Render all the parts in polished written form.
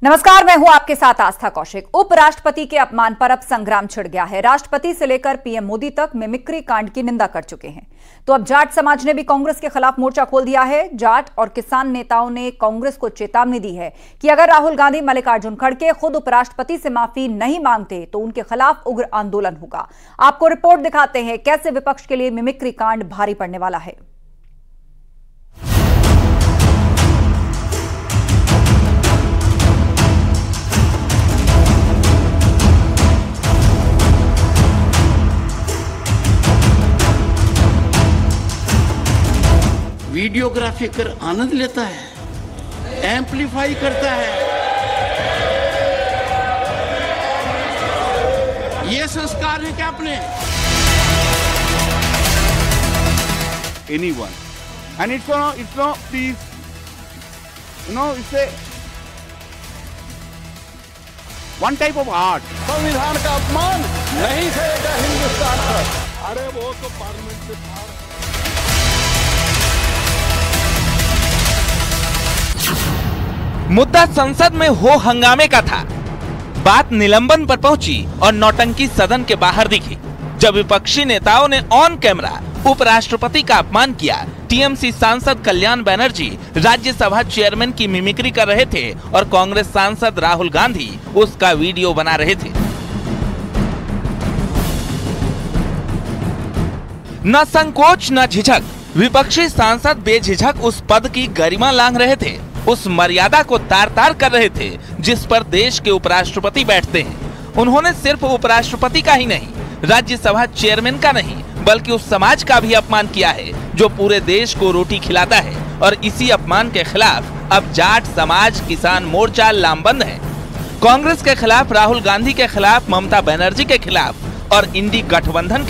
नमस्कार, मैं हूं आपके साथ आस्था कौशिक। उपराष्ट्रपति के अपमान पर अब संग्राम छिड़ गया है। राष्ट्रपति से लेकर पीएम मोदी तक मिमिक्री कांड की निंदा कर चुके हैं। तो अब जाट समाज ने भी कांग्रेस के खिलाफ मोर्चा खोल दिया है। जाट और किसान नेताओं ने कांग्रेस को चेतावनी दी है कि अगर राहुल गांधी, मल्लिकार्जुन खड़गे खुद उपराष्ट्रपति से माफी नहीं मांगते तो उनके खिलाफ उग्र आंदोलन होगा। आपको रिपोर्ट दिखाते हैं कैसे विपक्ष के लिए मिमिक्री कांड भारी पड़ने वाला है। वीडियोग्राफी कर आनंद लेता है, एम्पलीफाई करता है। ये संस्कार है क्या अपने? Anyone, and it's no please, it's a one type of art. संविधान का अपमान नहीं करेगा हिंदुस्तान पर। अरे वो तो पार्लियामेंट में था। मुद्दा संसद में हो हंगामे का था। बात निलंबन पर पहुंची और नौटंकी सदन के बाहर दिखी जब विपक्षी नेताओं ने ऑन कैमरा उपराष्ट्रपति का अपमान किया। टीएमसी सांसद कल्याण बनर्जी राज्यसभा चेयरमैन की मिमिक्री कर रहे थे और कांग्रेस सांसद राहुल गांधी उसका वीडियो बना रहे थे। न संकोच न झिझक, विपक्षी सांसद बेझिझक उस पद की गरिमा लांघ रहे थे, उस मर्यादा को तार तार कर रहे थे जिस पर देश के उपराष्ट्रपति बैठते हैं। उन्होंने सिर्फ उपराष्ट्रपति का ही नहीं, राज्यसभा चेयरमैन का नहीं, बल्कि उस समाज का भी अपमान किया है जो पूरे देश को रोटी खिलाता है। और इसी अपमान के खिलाफ अब जाट समाज किसान मोर्चा लामबंद है। कांग्रेस के खिलाफ, राहुल गांधी के खिलाफ, ममता बनर्जी के खिलाफ और इंडी गठबंधन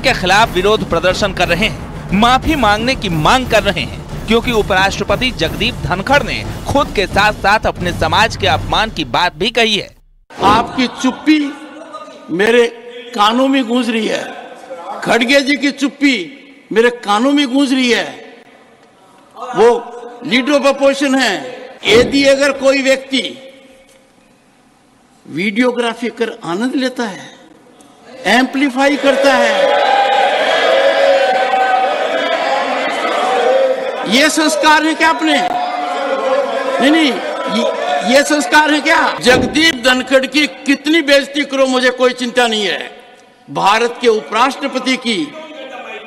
के खिलाफ विरोध प्रदर्शन कर रहे हैं, माफी मांगने की मांग कर रहे हैं, क्योंकि उपराष्ट्रपति जगदीप धनखड़ ने खुद के साथ साथ अपने समाज के अपमान की बात भी कही है। आपकी चुप्पी मेरे कानों में गूंज रही है, खड़गे जी की चुप्पी मेरे कानों में गूंज रही है। वो लीडर ऑफ अपोजिशन है। यदि अगर कोई व्यक्ति वीडियोग्राफी कर आनंद लेता है, एम्पलीफाई करता है, ये संस्कार है क्या अपने? नहीं, ये संस्कार है क्या? जगदीप धनखड़ की कितनी बेइज्जती करो, मुझे कोई चिंता नहीं है। भारत के उपराष्ट्रपति की,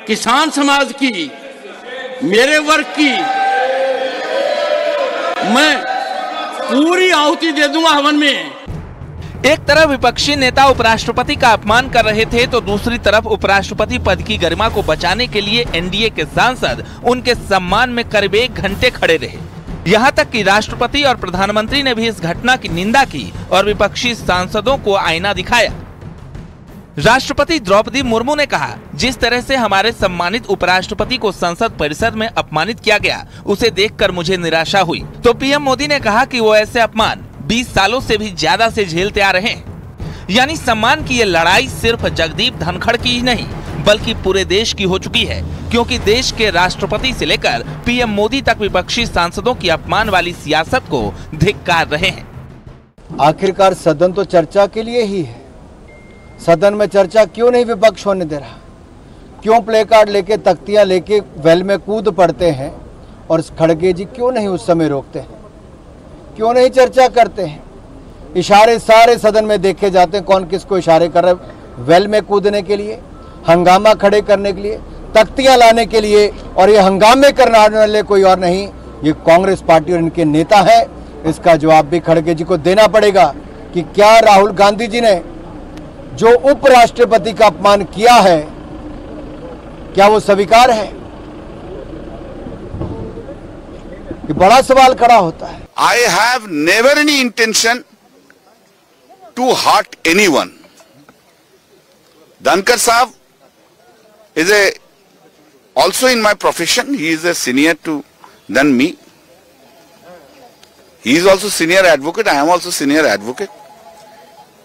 किसान समाज की, मेरे वर्ग की मैं पूरी आहुति दे दूंगा हवन में। एक तरफ विपक्षी नेता उपराष्ट्रपति का अपमान कर रहे थे तो दूसरी तरफ उपराष्ट्रपति पद की गरिमा को बचाने के लिए एनडीए के सांसद उनके सम्मान में करीब 1 घंटे खड़े रहे। यहाँ तक कि राष्ट्रपति और प्रधानमंत्री ने भी इस घटना की निंदा की और विपक्षी सांसदों को आईना दिखाया। राष्ट्रपति द्रौपदी मुर्मू ने कहा, जिस तरह से हमारे सम्मानित उपराष्ट्रपति को संसद परिसर में अपमानित किया गया, उसे देखकर मुझे निराशा हुई। तो पीएम मोदी ने कहा कि वो ऐसे अपमान 20 सालों से भी ज्यादा से झेलते आ रहे हैं। यानी सम्मान की ये लड़ाई सिर्फ जगदीप धनखड़ की ही नहीं बल्कि पूरे देश की हो चुकी है, क्योंकि देश के राष्ट्रपति से लेकर पीएम मोदी तक विपक्षी सांसदों की अपमान वाली सियासत को धिक्कार रहे हैं। आखिरकार सदन तो चर्चा के लिए ही है। सदन में चर्चा क्यों नहीं विपक्ष होने दे रहा? क्यों प्ले कार्ड लेके, तख्तियां लेके वेल में कूद पड़ते हैं और खड़गे जी क्यों नहीं उस समय रोकते हैं? क्यों नहीं चर्चा करते हैं? इशारे सारे सदन में देखे जाते हैं, कौन किसको इशारे कर रहा है? वेल में कूदने के लिए, हंगामा खड़े करने के लिए, तख्तियां लाने के लिए। और ये हंगामे करने वाले कोई और नहीं, ये कांग्रेस पार्टी और इनके नेता है। इसका जवाब भी खड़गे जी को देना पड़ेगा कि क्या राहुल गांधी जी ने जो उपराष्ट्रपति का अपमान किया है, क्या वो स्वीकार है? ये बड़ा सवाल खड़ा होता है। I have never any intention to hurt anyone. Dhankar Saab is also in my profession. He is a senior than me. He is also senior advocate. I am also senior advocate.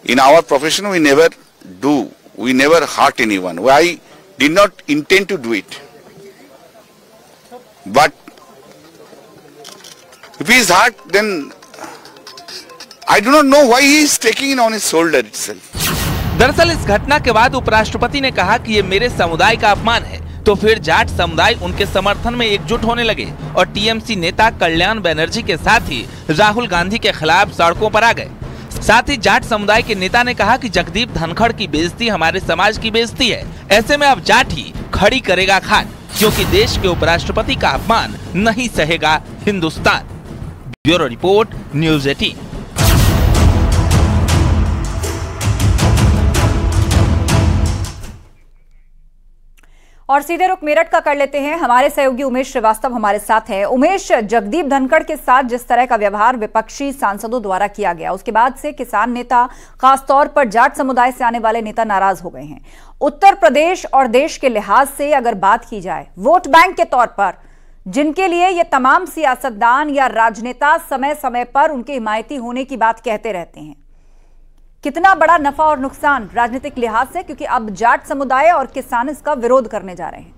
In our profession, we never hurt anyone. I did not intend to do it. But If he is hurt, then I do not know why he is taking it on his shoulder itself. दरअसल इस घटना के बाद उपराष्ट्रपति ने कहा कि ये मेरे समुदाय का अपमान है, तो फिर जाट समुदाय उनके समर्थन में एकजुट होने लगे और टीएमसी नेता कल्याण बनर्जी के साथ ही राहुल गांधी के खिलाफ सड़कों पर आ गए। साथ ही जाट समुदाय के नेता ने कहा कि जगदीप धनखड़ की बेइज्जती हमारे समाज की बेइज्जती है, ऐसे में अब जाट ही खड़ी करेगा खान, क्योंकि देश के उपराष्ट्रपति का अपमान नहीं सहेगा हिंदुस्तान। Bureau report, news 18। और सीधे रुख मेरठ का कर लेते हैं। हमारे सहयोगी उमेश श्रीवास्तव हमारे साथ हैं। उमेश, जगदीप धनखड़ के साथ जिस तरह का व्यवहार विपक्षी सांसदों द्वारा किया गया, उसके बाद से किसान नेता, खासतौर पर जाट समुदाय से आने वाले नेता नाराज हो गए हैं। उत्तर प्रदेश और देश के लिहाज से अगर बात की जाए, वोट बैंक के तौर पर जिनके लिए ये तमाम सियासतदान या राजनेता समय समय पर उनके हिमायती होने की बात कहते रहते हैं, कितना बड़ा नफा और नुकसान राजनीतिक लिहाज से, क्योंकि अब जाट समुदाय और किसान इसका विरोध करने जा रहे हैं।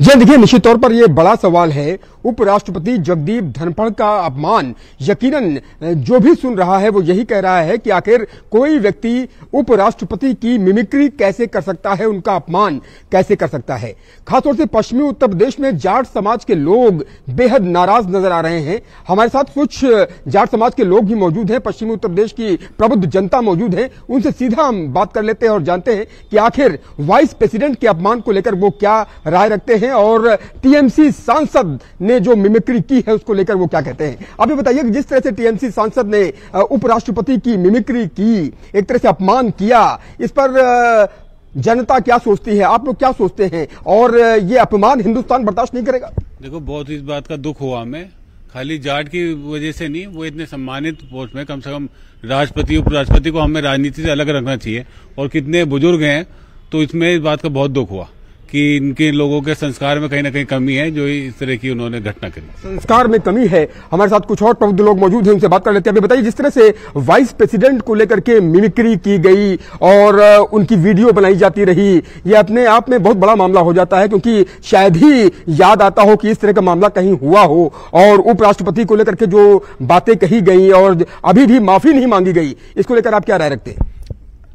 ये देखिए, निश्चित तौर पर यह बड़ा सवाल है। उपराष्ट्रपति जगदीप धनखड़ का अपमान, यकीनन जो भी सुन रहा है वो यही कह रहा है कि आखिर कोई व्यक्ति उपराष्ट्रपति की मिमिक्री कैसे कर सकता है, उनका अपमान कैसे कर सकता है। खासतौर से पश्चिमी उत्तर प्रदेश में जाट समाज के लोग बेहद नाराज नजर आ रहे हैं। हमारे साथ कुछ जाट समाज के लोग भी मौजूद हैं, पश्चिमी उत्तर प्रदेश की प्रबुद्ध जनता मौजूद है। उनसे सीधा हम बात कर लेते हैं और जानते हैं कि आखिर वाइस प्रेसिडेंट के अपमान को लेकर वो क्या राय रखते हैं और टीएमसी सांसद ने जो मिमिक्री की है उसको लेकर वो क्या कहते हैं। आप ये बताइए कि जिस तरह से टीएमसी सांसद ने उपराष्ट्रपति की मिमिक्री की, एक तरह से अपमान किया, इस पर जनता क्या सोचती है, आप लोग क्या सोचते हैं, और ये अपमान हिंदुस्तान बर्दाश्त नहीं करेगा? देखो, बहुत इस बात का दुख हुआ हमें, खाली जाट की वजह से नहीं, वो इतने सम्मानित पोस्ट में, कम से कम राष्ट्रपति उपराष्ट्रपति को हमें राजनीति से अलग रखना चाहिए, और कितने बुजुर्ग हैं, तो इसमें इस बात का बहुत दुख हुआ कि इनके लोगों के संस्कार में कहीं ना कहीं कमी है, जो इस तरह की उन्होंने घटना करी। संस्कार में कमी है। हमारे साथ कुछ और प्रबुद्ध लोग मौजूद हैं, उनसे बात कर लेते हैं। अभी बताइए, जिस तरह से वाइस प्रेसिडेंट को लेकर के मिमिक्री की गई और उनकी वीडियो बनाई जाती रही, ये अपने आप में बहुत बड़ा मामला हो जाता है, क्योंकि शायद ही याद आता हो कि इस तरह का मामला कहीं हुआ हो और उपराष्ट्रपति को लेकर के जो बातें कही गई और अभी भी माफी नहीं मांगी गई, इसको लेकर आप क्या राय रखते हैं?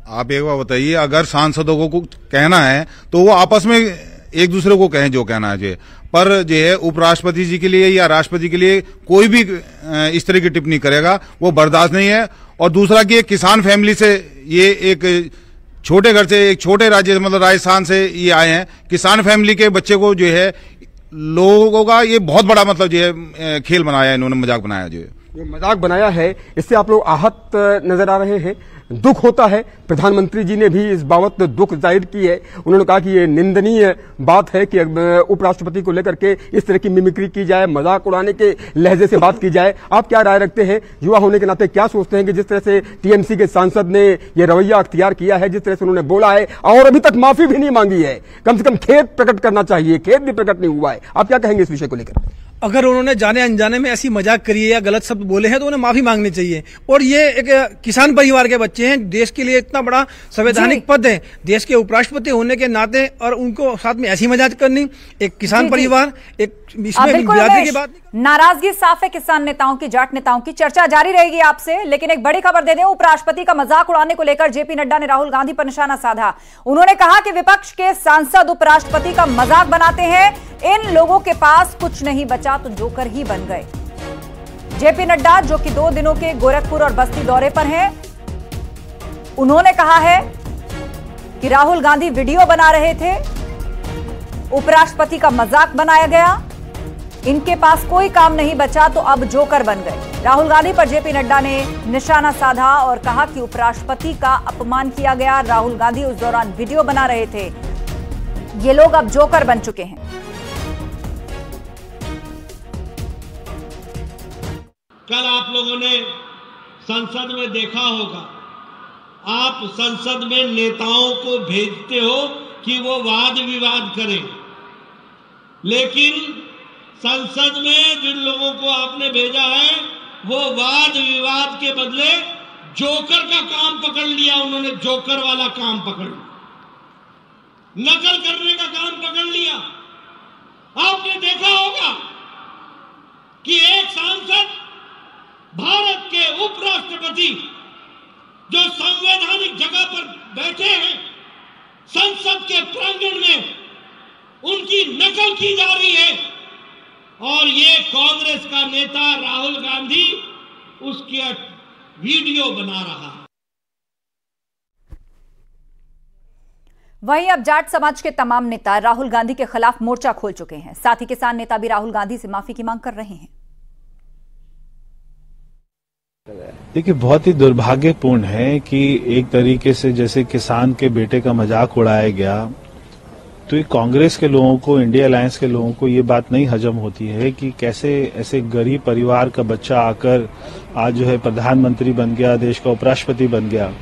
आप एक बार बताइए, अगर सांसदों को कहना है तो वो आपस में एक दूसरे को कहें जो कहना है, पर जो है उपराष्ट्रपति जी के लिए या राष्ट्रपति के लिए कोई भी इस तरह की टिप्पणी करेगा वो बर्दाश्त नहीं है। और दूसरा कि एक किसान फैमिली से, ये एक छोटे घर से, एक छोटे राज्य मतलब राजस्थान से ये आए हैं, किसान फैमिली के बच्चे को जो है लोगों का ये बहुत बड़ा मतलब जो है खेल बनाया है, इन्होंने मजाक बनाया, जो मजाक बनाया है, इससे आप लोग आहत नजर आ रहे हैं, दुख होता है। प्रधानमंत्री जी ने भी इस बाबत दुख जाहिर की है। उन्होंने कहा कि ये निंदनीय बात है कि उपराष्ट्रपति को लेकर के इस तरह की मिमिक्री की जाए, मजाक उड़ाने के लहजे से बात की जाए। आप क्या राय रखते हैं, युवा होने के नाते क्या सोचते हैं कि जिस तरह से टीएमसी के सांसद ने ये रवैया अख्तियार किया है, जिस तरह से उन्होंने बोला है और अभी तक माफी भी नहीं मांगी है, कम से कम खेद प्रकट करना चाहिए, खेद भी प्रकट नहीं हुआ है। आप क्या कहेंगे इस विषय को लेकर? अगर उन्होंने जाने अनजाने में ऐसी मजाक करी है या गलत शब्द बोले हैं तो उन्हें माफी मांगनी चाहिए। और ये एक किसान परिवार के बच्चे हैं, देश के लिए इतना बड़ा संवैधानिक पद है, देश के उपराष्ट्रपति होने के नाते, और उनको साथ में ऐसी मजाक करनी, एक किसान परिवार, एक इसमें बिरादरी की बात। नाराजगी साफ है किसान नेताओं की, जाट नेताओं की। चर्चा जारी रहेगी आपसे, लेकिन एक बड़ी खबर दे दें, उपराष्ट्रपति का मजाक उड़ाने को लेकर जेपी नड्डा ने राहुल गांधी पर निशाना साधा। उन्होंने कहा कि विपक्ष के सांसद उपराष्ट्रपति का मजाक बनाते हैं, इन लोगों के पास कुछ नहीं बचा तो जोकर ही बन गए। जेपी नड्डा, जो कि 2 दिनों के गोरखपुर और बस्ती दौरे पर हैं, उन्होंने कहा है कि राहुल गांधी वीडियो बना रहे थे, उपराष्ट्रपति का मजाक बनाया गया, इनके पास कोई काम नहीं बचा तो अब जोकर बन गए। राहुल गांधी पर जेपी नड्डा ने निशाना साधा और कहा कि उपराष्ट्रपति का अपमान किया गया, राहुल गांधी उस दौरान वीडियो बना रहे थे, ये लोग अब जोकर बन चुके हैं। कल आप लोगों ने संसद में देखा होगा, आप संसद में नेताओं को भेजते हो कि वो वाद विवाद करें, लेकिन संसद में जिन लोगों को आपने भेजा है वो वाद विवाद के बदले जोकर का काम पकड़ लिया। उन्होंने जोकर वाला काम पकड़ लिया, नकल करने का काम पकड़ लिया। आपने देखा होगा कांग्रेस का नेता राहुल गांधी उसकी वीडियो बना रहा है। वहीं अब जाट समाज के तमाम नेता राहुल गांधी के खिलाफ मोर्चा खोल चुके हैं। साथ ही किसान नेता भी राहुल गांधी से माफी की मांग कर रहे हैं। देखिए, बहुत ही दुर्भाग्यपूर्ण है कि एक तरीके से जैसे किसान के बेटे का मजाक उड़ाया गया, तो ये कांग्रेस के लोगों को, इंडिया अलायंस के लोगों को ये बात नहीं हजम होती है कि कैसे ऐसे गरीब परिवार का बच्चा आकर आज जो है प्रधानमंत्री बन गया, देश का उपराष्ट्रपति बन गया।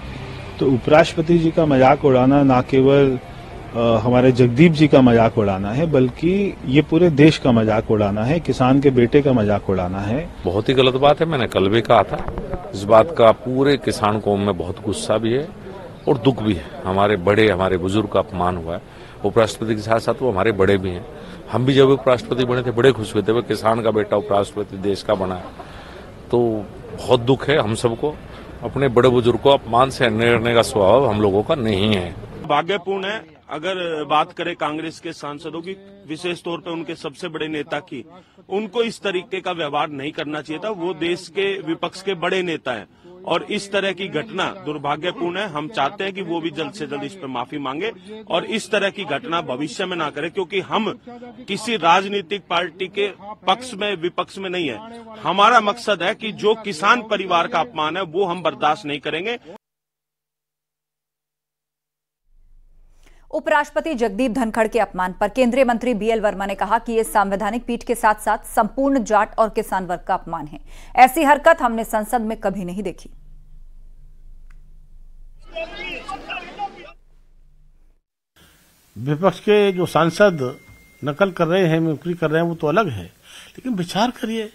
तो उपराष्ट्रपति जी का मजाक उड़ाना ना केवल हमारे जगदीप जी का मजाक उड़ाना है, बल्कि ये पूरे देश का मजाक उड़ाना है, किसान के बेटे का मजाक उड़ाना है। बहुत ही गलत बात है। मैंने कल भी कहा था, इस बात का पूरे किसान कौम में बहुत गुस्सा भी है और दुख भी है। हमारे बुजुर्ग का अपमान हुआ है। उपराष्ट्रपति के साथ साथ वो हमारे बड़े भी हैं। हम भी जब उपराष्ट्रपति बने थे बड़े खुश हुए थे, वो किसान का बेटा उपराष्ट्रपति देश का बना है। तो बहुत दुख है हम सबको। अपने बड़े बुजुर्ग को अपमान से करने का स्वभाव हम लोगों का नहीं है। भाग्यपूर्ण है। अगर बात करें कांग्रेस के सांसदों की, विशेष तौर पे उनके सबसे बड़े नेता की, उनको इस तरीके का व्यवहार नहीं करना चाहिए था। वो देश के विपक्ष के बड़े नेता हैं और इस तरह की घटना दुर्भाग्यपूर्ण है। हम चाहते हैं कि वो भी जल्द से जल्द इस पर माफी मांगे और इस तरह की घटना भविष्य में ना करे, क्योंकि हम किसी राजनीतिक पार्टी के पक्ष में विपक्ष में नहीं है। हमारा मकसद है कि जो किसान परिवार का अपमान है वो हम बर्दाश्त नहीं करेंगे। उपराष्ट्रपति जगदीप धनखड़ के अपमान पर केंद्रीय मंत्री बीएल वर्मा ने कहा कि यह संवैधानिक पीठ के साथ साथ संपूर्ण जाट और किसान वर्ग का अपमान है। ऐसी हरकत हमने संसद में कभी नहीं देखी। विपक्ष के जो सांसद नकल कर रहे हैं, मिमिक्री कर रहे हैं, वो तो अलग है, लेकिन विचार करिए,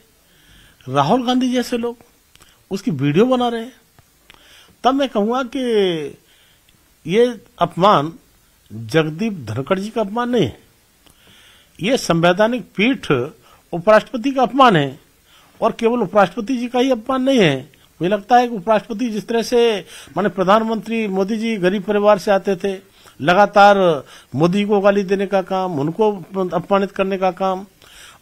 राहुल गांधी जैसे लोग उसकी वीडियो बना रहे हैं। तब मैं कहूंगा कि ये अपमान जगदीप धनखड़ जी का अपमान नहीं है, ये संवैधानिक पीठ उपराष्ट्रपति का अपमान है। और केवल उपराष्ट्रपति जी का ही अपमान नहीं है। मुझे लगता है कि उपराष्ट्रपति जिस तरह से, माने प्रधानमंत्री मोदी जी गरीब परिवार से आते थे, लगातार मोदी को गाली देने का काम, उनको अपमानित करने का काम,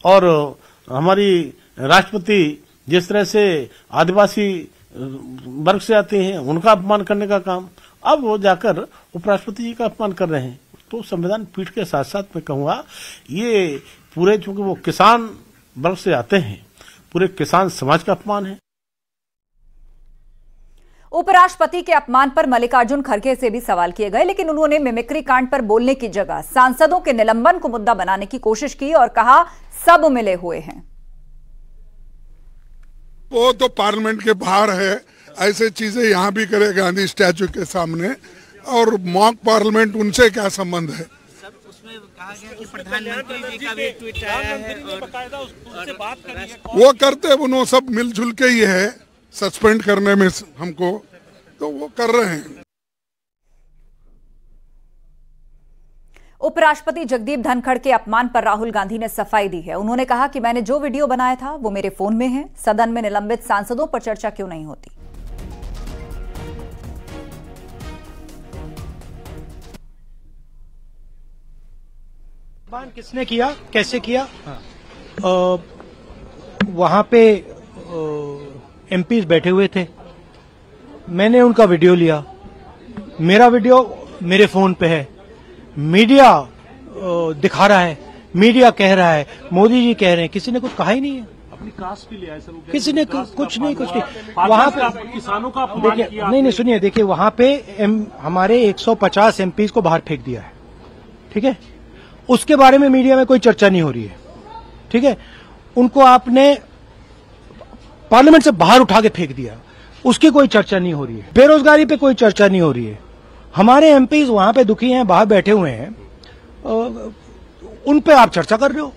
और हमारी राष्ट्रपति जिस तरह से आदिवासी वर्ग से आते हैं उनका अपमान करने का काम, अब वो जाकर उपराष्ट्रपति जी का अपमान कर रहे हैं। तो संविधान पीठ के साथ साथ मैं कहूंगा ये पूरे, चूंकि वो किसान वर्ग से आते हैं, पूरे किसान समाज का अपमान है। उपराष्ट्रपति के अपमान पर मल्लिकार्जुन खड़गे से भी सवाल किए गए, लेकिन उन्होंने मिमिक्री कांड पर बोलने की जगह सांसदों के निलंबन को मुद्दा बनाने की कोशिश की और कहा सब मिले हुए हैं। वो तो पार्लियामेंट के बाहर है, ऐसे चीजें यहाँ भी करे गांधी स्टैचू के सामने, और मॉक पार्लियामेंट उनसे क्या संबंध है? सर, उसमें कहा गया कि प्रधानमंत्री जी का भी ट्वीट आया है और वो करते उन्होंने सब मिलजुल के ही है सस्पेंड करने में हमको, तो वो कर रहे हैं। उपराष्ट्रपति जगदीप धनखड़ के अपमान पर राहुल गांधी ने सफाई दी है। उन्होंने कहा कि मैंने जो वीडियो बनाया था वो मेरे फोन में है। सदन में निलंबित सांसदों पर चर्चा क्यों नहीं होती? किसने किया, कैसे किया? वहां पे एमपीज बैठे हुए थे, मैंने उनका वीडियो लिया, मेरा वीडियो मेरे फोन पे है, मीडिया दिखा रहा है, मीडिया कह रहा है, मोदी जी कह रहे हैं, किसी ने कुछ कहा ही नहीं है। अपनी कास्ट भी लिया है सर, किसी ने कुछ नहीं वहां पे किसानों का अपमान किया। नहीं सुनिए, देखिए वहां पे हमारे 150 एमपीज को बाहर फेंक दिया है, ठीक है, उसके बारे में मीडिया में कोई चर्चा नहीं हो रही है, ठीक है, उनको आपने पार्लियामेंट से बाहर उठा के फेंक दिया, उसकी कोई चर्चा नहीं हो रही है। बेरोजगारी पे कोई चर्चा नहीं हो रही है। हमारे एमपीज वहां पे दुखी हैं, बाहर बैठे हुए हैं, उन पे आप चर्चा कर रहे हो।